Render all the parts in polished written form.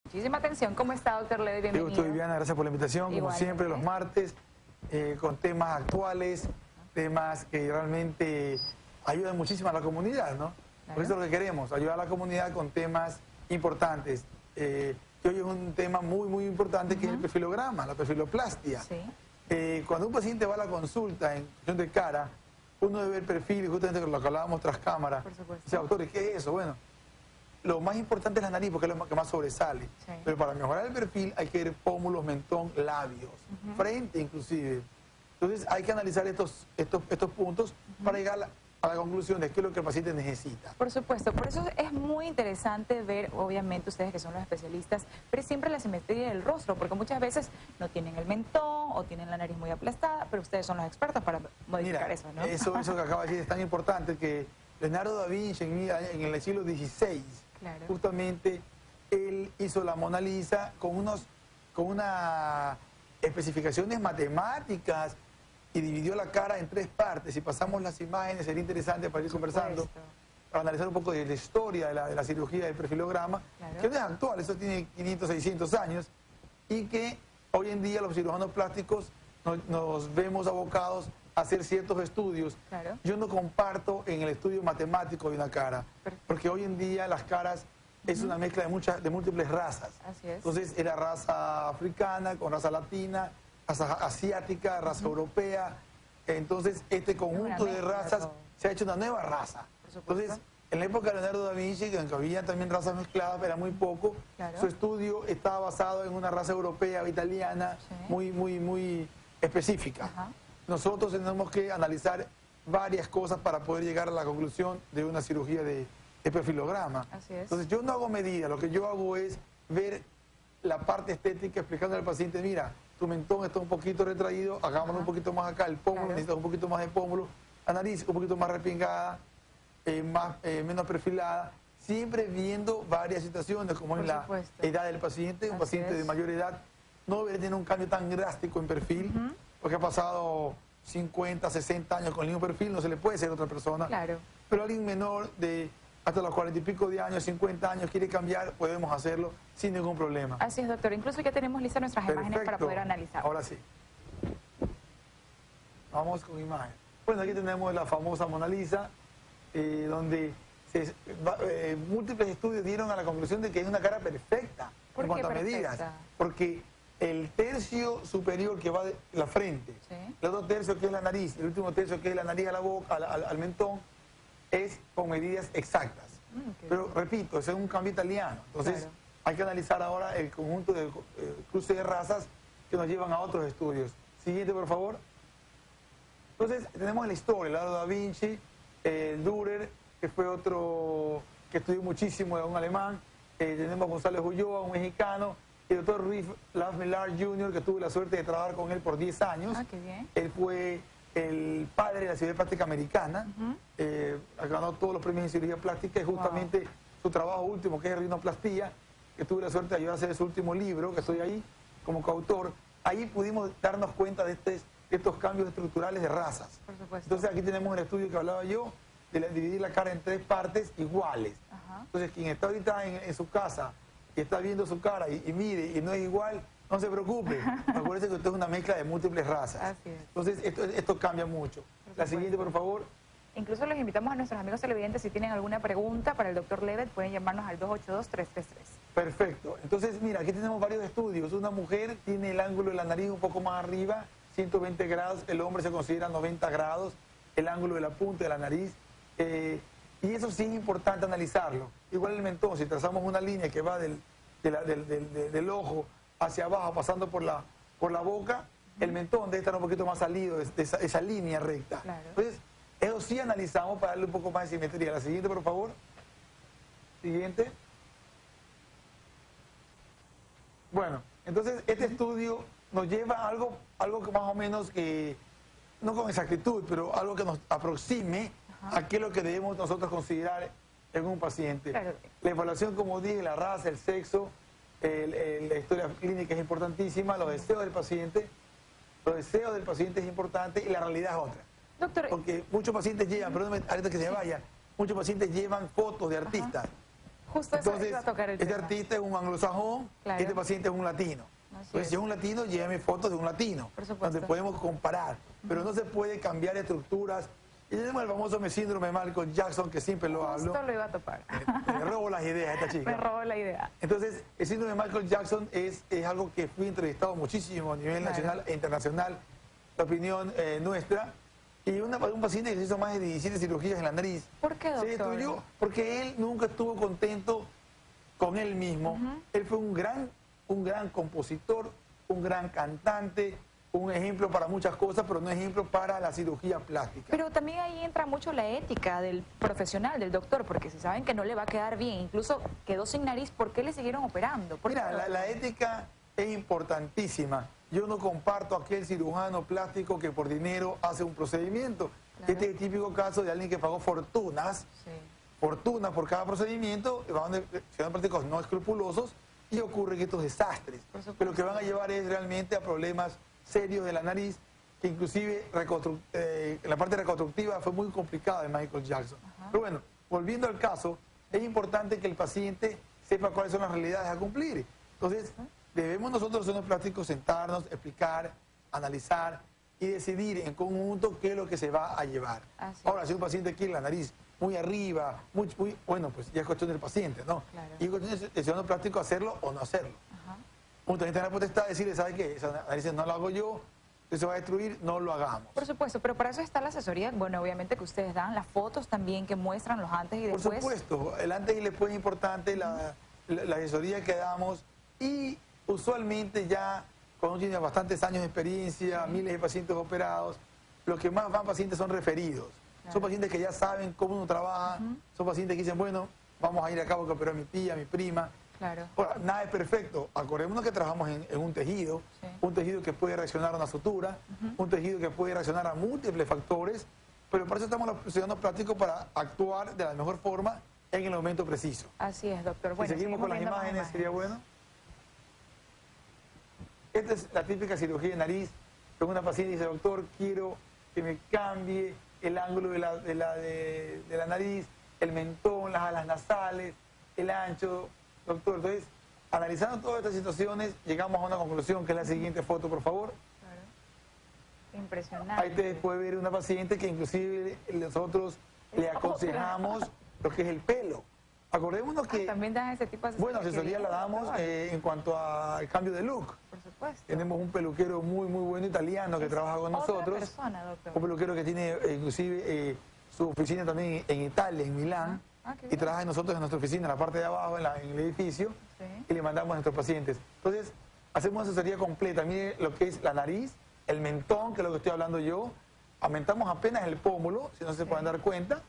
Muchísima atención. ¿Cómo está, doctor Lede? Bienvenido. Estoy Viviana, gracias por la invitación. Como siempre, los martes, con temas actuales, temas que realmente ayudan muchísimo a la comunidad, ¿no? Claro. Por eso es lo que queremos, ayudar a la comunidad con temas importantes. Y hoy es un tema muy importante que es el perfilograma, la perfiloplastia. Sí. Cuando un paciente va a la consulta en cuestión de cara, uno debe ver perfiles, justamente con lo que hablábamos tras cámara. Por supuesto. Dice, doctor, ¿qué es eso? Bueno, lo más importante es la nariz porque es lo que más sobresale. Sí. Pero para mejorar el perfil hay que ver pómulos, mentón, labios, frente inclusive. Entonces hay que analizar estos puntos para llegar a la conclusión de qué es lo que el paciente necesita. Por supuesto, por eso es muy interesante ver, obviamente ustedes que son los especialistas, ver siempre la simetría del rostro, porque muchas veces no tienen el mentón o tienen la nariz muy aplastada, pero ustedes son los expertos para modificar eso, ¿no? Eso que acaba de decir es tan importante que Leonardo da Vinci en el siglo XVI, Claro. justamente él hizo la Mona Lisa con unas especificaciones matemáticas y dividió la cara en 3 partes. Si pasamos las imágenes sería interesante para ir conversando, para analizar un poco de la historia de la cirugía del perfilograma, Claro. que no es actual, eso tiene 500, 600 años, y que hoy en día los cirujanos plásticos nos vemos abocados a hacer ciertos estudios. Claro. Yo no comparto en el estudio matemático de una cara, porque hoy en día las caras es una mezcla de múltiples razas. Así es. Entonces es la raza africana con raza latina, raza asiática, raza europea. Entonces este conjunto de razas se ha hecho una nueva raza. Entonces en la época de Leonardo da Vinci, que había también razas mezcladas, pero era muy poco, Claro. su estudio estaba basado en una raza europea o italiana Sí. muy específica. Ajá. Nosotros tenemos que analizar varias cosas para poder llegar a la conclusión de una cirugía de perfilograma. Así es. Entonces yo no hago medidas, lo que yo hago es ver la parte estética explicando al paciente, mira, tu mentón está un poquito retraído, hagámoslo un poquito más acá, el pómulo, Claro. necesitas un poquito más de pómulo, la nariz un poquito más respingada, menos perfilada, siempre viendo varias situaciones, como Por en la supuesto. edad del paciente, un Así paciente de es. mayor edad no debe tener un cambio tan drástico en perfil, porque ha pasado 50, 60 años con el mismo perfil, no se le puede ser a otra persona. Claro. Pero alguien menor de hasta los 40 y pico de años, 50 años, quiere cambiar, podemos hacerlo sin ningún problema. Así es, doctor. Incluso ya tenemos listas nuestras imágenes para Perfecto. poder analizar. Ahora sí. Vamos con imagen. Bueno, aquí tenemos la famosa Mona Lisa, donde múltiples estudios dieron a la conclusión de que es una cara perfecta ¿Por en qué cuanto a medidas. perfecta? Porque el tercio superior que va de la frente, Sí. el otro tercio que es la nariz, el último tercio que es la nariz a la boca, al mentón, es con medidas exactas. qué Pero repito, ese es un cambio italiano. Entonces Claro. hay que analizar ahora el conjunto de cruce de razas que nos llevan a otros estudios. Siguiente, por favor. Entonces tenemos la historia, Leonardo da Vinci, Dürer, que fue otro que estudió muchísimo, un alemán. Tenemos a González Ulloa, un mexicano. Y el doctor Ruiz Millar Jr., que tuve la suerte de trabajar con él por 10 años. Ah, qué bien. Él fue el padre de la cirugía plástica americana. Ganó todos los premios en cirugía plástica y justamente su trabajo último, que es rinoplastía, que tuve la suerte de ayudar a hacer su último libro, que estoy ahí como coautor. Ahí pudimos darnos cuenta de estos cambios estructurales de razas. Por supuesto. Entonces aquí tenemos el estudio que hablaba yo, de dividir la cara en 3 partes iguales. Ajá. Entonces quien está ahorita en su casa y está viendo su cara y mide y no es igual, no se preocupe. Acuérdense que esto es una mezcla de múltiples razas. Así es. Entonces esto cambia mucho. La siguiente, por favor. Incluso los invitamos a nuestros amigos televidentes, si tienen alguna pregunta para el doctor Levet, pueden llamarnos al 282-333. Perfecto. Entonces, mira, aquí tenemos varios estudios. Una mujer tiene el ángulo de la nariz un poco más arriba, 120 grados. El hombre se considera 90 grados, el ángulo de la punta de la nariz. Y eso sí es importante analizarlo. Igual el mentón, si trazamos una línea que va del ojo hacia abajo, pasando por la boca, el mentón debe estar un poquito más salido de esa línea recta. Claro. Entonces, eso sí analizamos para darle un poco más de simetría. La siguiente, por favor. Siguiente. Bueno, entonces este estudio nos lleva a algo que más o menos que, no con exactitud, pero algo que nos aproxime a qué es lo que debemos nosotros considerar en un paciente. Claro. La evaluación, como dije, la raza, el sexo, la historia clínica es importantísima, los deseos del paciente es importante y la realidad es otra. Doctor, Porque muchos pacientes llevan, perdóname, ahorita que se me vaya, muchos pacientes llevan fotos de artistas. Justo eso Entonces, iba a tocar el este tema. artista es un anglosajón, Claro. este paciente es un latino. Entonces, si es un latino, lléveme fotos de un latino. Por supuesto. Donde podemos comparar. Pero no se puede cambiar estructuras. Y tenemos el famoso síndrome de Michael Jackson, que siempre lo hablo. Justo lo iba a topar. Me robo las ideas a esta chica. Me robó la idea. Entonces, el síndrome de Michael Jackson es algo que fui entrevistado muchísimo a nivel nacional e internacional, la opinión nuestra. Y un paciente que se hizo más de 17 cirugías en la nariz. ¿Por qué, doctor? Se destruyó porque él nunca estuvo contento con él mismo. Él fue un gran compositor, un gran cantante, un ejemplo para muchas cosas, pero no ejemplo para la cirugía plástica. Pero también ahí entra mucho la ética del profesional, del doctor, porque si saben que no le va a quedar bien, incluso quedó sin nariz, ¿por qué le siguieron operando? Mira, la ética es importantísima. Yo no comparto a aquel cirujano plástico que por dinero hace un procedimiento. Claro. Este es el típico caso de alguien que pagó fortunas, fortunas por cada procedimiento, van de ciudadanos plásticos no escrupulosos, y ocurren estos desastres. Pero lo que van a llevar es realmente a problemas serios de la nariz, que inclusive la parte reconstructiva fue muy complicada de Michael Jackson. Pero bueno, volviendo al caso, es importante que el paciente sepa cuáles son las realidades a cumplir. Entonces, debemos nosotros, los plásticos, sentarnos, explicar, analizar y decidir en conjunto qué es lo que se va a llevar. Ahora, si un paciente quiere la nariz muy arriba, muy, bueno, pues ya es cuestión del paciente, ¿no? Claro. Y es cuestión del cirujano plástico hacerlo o no hacerlo. Uno también tiene la potestad de decirle, ¿sabe qué? Esa nariz no la hago yo, se va a destruir, no lo hagamos. Por supuesto, pero para eso está la asesoría, bueno, obviamente que ustedes dan las fotos también que muestran los antes y después. Por supuesto, el antes y después es importante, la asesoría que damos, y usualmente ya cuando uno tiene bastantes años de experiencia, miles de pacientes operados, los que más van pacientes son referidos. Claro. Son pacientes que ya saben cómo uno trabaja, son pacientes que dicen, bueno, vamos a ir a cabo que operó a mi tía, a mi prima. Claro. Ahora, nada es perfecto. Acordémonos que trabajamos en un tejido que puede reaccionar a una sutura, un tejido que puede reaccionar a múltiples factores, pero para eso estamos los ciudadanos plásticos, para actuar de la mejor forma en el momento preciso. Así es, doctor. Bueno, si seguimos con las imágenes, sería bueno. Esta es la típica cirugía de nariz. Una paciente dice, doctor, quiero que me cambie el ángulo de la nariz, el mentón, las alas nasales, el ancho. Doctor, entonces, analizando todas estas situaciones, llegamos a una conclusión, que es la siguiente foto, por favor. Claro. Impresionante. Ahí te puede ver una paciente que inclusive nosotros le aconsejamos lo que es el pelo. Acordémonos que... también dan ese tipo de asesoría. Bueno, asesoría la damos en cuanto al cambio de look. Por supuesto. Tenemos un peluquero muy bueno italiano que trabaja con nosotros. Persona, doctor. Un peluquero que tiene inclusive su oficina también en Italia, en Milán. Y trabaja nosotros en nuestra oficina, en la parte de abajo, en el edificio, y le mandamos a nuestros pacientes. Entonces, hacemos asesoría completa. Mire lo que es la nariz, el mentón, que es lo que estoy hablando yo. Aumentamos apenas el pómulo, si no se pueden dar cuenta.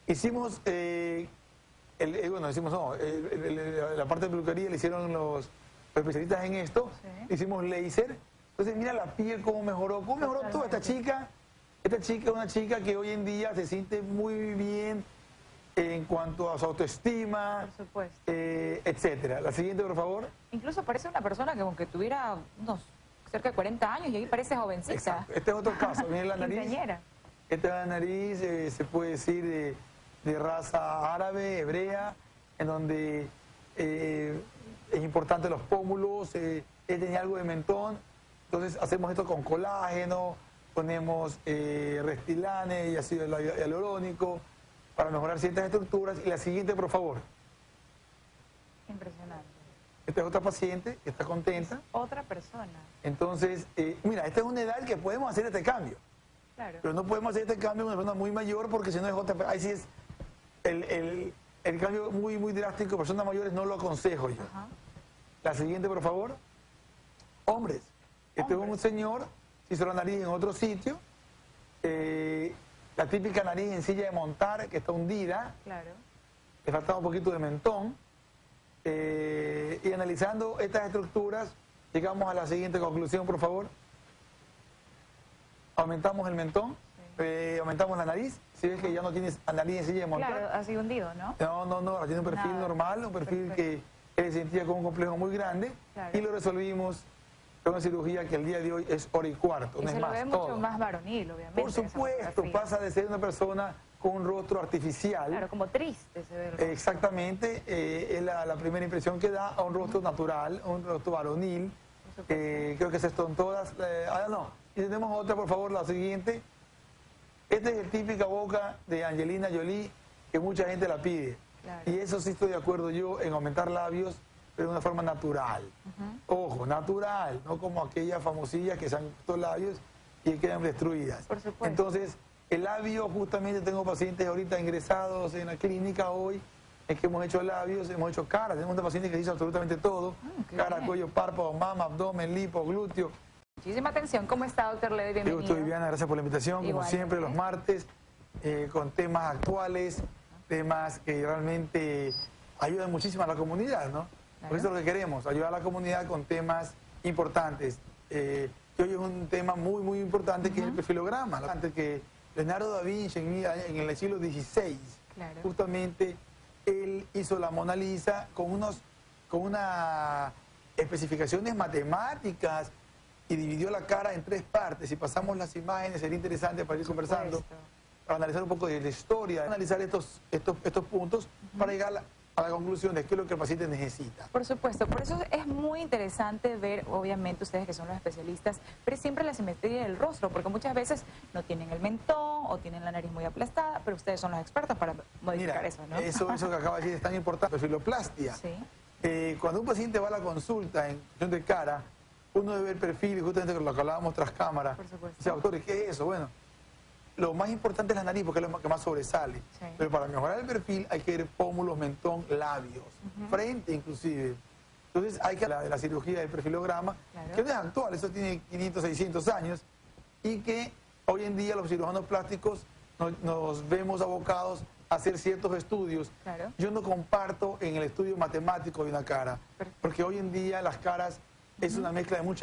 Hicimos, la parte de peluquería le hicieron los especialistas en esto. Hicimos láser. Entonces, mira la piel cómo mejoró. ¿Cómo mejoró toda esta chica? Esta chica es una chica que hoy en día se siente muy bien en cuanto a su autoestima, por supuesto, etcétera. La siguiente, por favor. Incluso parece una persona que aunque tuviera unos cerca de 40 años y ahí parece jovencita. Exacto. Este es otro caso. Miren la nariz. Esta es la nariz, se puede decir, de raza árabe, hebrea, en donde es importante los pómulos, él tenía algo de mentón. Entonces hacemos esto con colágeno, ponemos Restylane y ácido hialurónico, para mejorar ciertas estructuras. Y la siguiente, por favor. Impresionante. Esta es otra paciente que está contenta. Es otra persona. Entonces, mira, esta es una edad que podemos hacer este cambio. Claro. Pero no podemos hacer este cambio en una persona muy mayor, porque si no es otra... Ahí sí es el cambio muy drástico. Personas mayores no lo aconsejo yo. La siguiente, por favor. Hombres. Este es un señor, se hizo la nariz en otro sitio. La típica nariz en silla de montar, que está hundida. Claro. Le faltaba un poquito de mentón. Y analizando estas estructuras, llegamos a la siguiente conclusión, por favor. Aumentamos el mentón, aumentamos la nariz. Si ves que ya no tienes nariz en silla de montar. Claro, así hundido, ¿no? No, ahora tiene un perfil normal, un perfil que él sentía con un complejo muy grande. Y lo resolvimos con una cirugía que el día de hoy es hora y cuarto. Y no se es lo más, ve mucho más varonil, obviamente. Por supuesto, pasa de ser una persona con un rostro artificial. Claro, como triste se ve el rostro. Exactamente, es la primera impresión que da a un rostro natural, a un rostro varonil. Creo que esas son todas. No, y tenemos otra, por favor, la siguiente. Esta es la típica boca de Angelina Jolie, que mucha gente la pide. Claro. Y eso sí estoy de acuerdo yo en aumentar labios, pero de una forma natural. Ojo, natural, no como aquellas famosillas que se han puesto labios y quedan destruidas. Por supuesto. Entonces, el labio, justamente tengo pacientes ahorita ingresados en la clínica hoy, es que hemos hecho labios, hemos hecho caras, tenemos una paciente que hizo absolutamente todo, cara, bien. cuello, párpado, mama, abdomen, lipo, glúteo. Muchísima atención. ¿Cómo está, doctor Ledy? Yo Bienvenido. estoy, Viviana, gracias por la invitación, como Igualmente. siempre, los martes, con temas actuales, temas que realmente ayudan muchísimo a la comunidad, ¿no? Por eso es lo que queremos, ayudar a la comunidad con temas importantes. Y hoy es un tema muy, muy importante que es el perfilograma. Antes que Leonardo da Vinci en el siglo XVI, Claro. justamente él hizo la Mona Lisa con unas especificaciones matemáticas y dividió la cara en 3 partes. Si pasamos las imágenes sería interesante para ir conversando, para analizar un poco de la historia, analizar estos puntos para llegar a la conclusión de qué es lo que el paciente necesita. Por supuesto, por eso es muy interesante ver, obviamente ustedes que son los especialistas, pero siempre la simetría del rostro, porque muchas veces no tienen el mentón o tienen la nariz muy aplastada, pero ustedes son los expertos para modificar Mira, eso, ¿no? eso que acaba de decir es tan importante, perfiloplastia. Sí. Cuando un paciente va a la consulta en cuestión de cara, uno debe ver perfil, justamente con lo que hablábamos tras cámara. Por supuesto. Dice, doctor, ¿qué es eso? Bueno, lo más importante es la nariz porque es lo que más sobresale. Sí. Pero para mejorar el perfil hay que ver pómulos, mentón, labios, frente inclusive. Entonces hay que hablar de la cirugía del perfilograma, Claro. que no es actual, eso tiene 500, 600 años, y que hoy en día los cirujanos plásticos nos vemos abocados a hacer ciertos estudios. Claro. Yo no comparto en el estudio matemático de una cara, Perfecto. porque hoy en día las caras es una mezcla de muchas